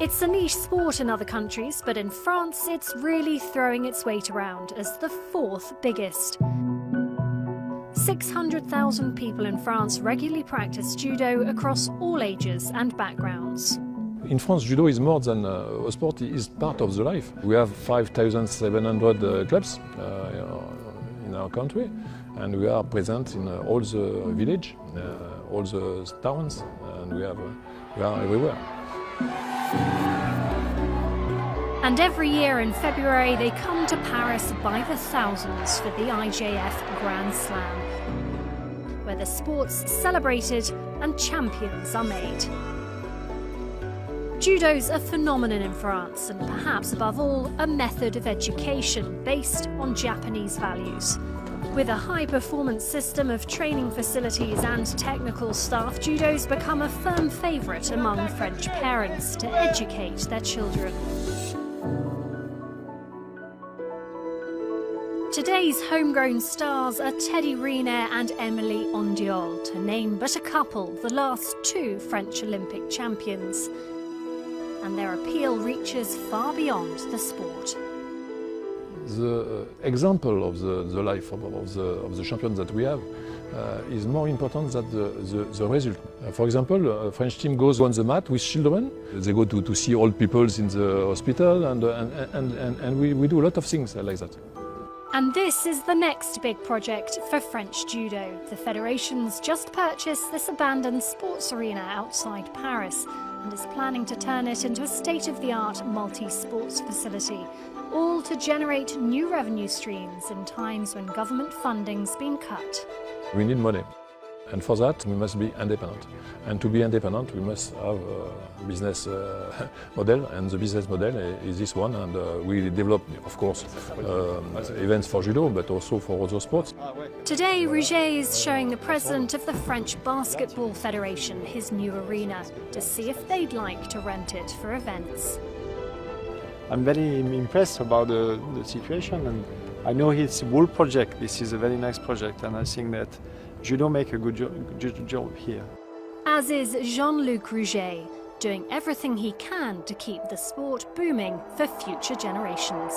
It's a niche sport in other countries, but in France it's really throwing its weight around as the fourth biggest. 600,000 people in France regularly practice judo across all ages and backgrounds. In France, judo is more than a sport, it is part of the life. We have 5,700 clubs in our country, and we are present in all the village, all the towns, and we are everywhere. And every year in February they come to Paris by the thousands for the IJF Grand Slam, where the sport's celebrated and champions are made. Judo's a phenomenon in France, and perhaps above all, a method of education based on Japanese values. With a high-performance system of training facilities and technical staff, judo's become a firm favourite among French parents to educate their children. Today's homegrown stars are Teddy Riner and Emily Ondiol, to name but a couple, the last two French Olympic champions. And their appeal reaches far beyond the sport. The example of the life of the champions that we have is more important than the result. For example, a French team goes on the mat with children. They go to see old people in the hospital, and we do a lot of things like that. And this is the next big project for French judo. The federation's just purchased this abandoned sports arena outside Paris and is planning to turn it into a state-of-the-art multi-sports facility, all to generate new revenue streams in times when government funding's been cut. We need money, and for that we must be independent. And to be independent, we must have a business model, and the business model is this one. And we develop, of course, events for judo, but also for other sports. Today, Rouget is showing the president of the French Basketball Federation his new arena to see if they'd like to rent it for events. I'm very impressed about the situation, and I know it's a whole project. This is a very nice project, and I think that judo make a good job here. As is Jean-Luc Rouget, doing everything he can to keep the sport booming for future generations.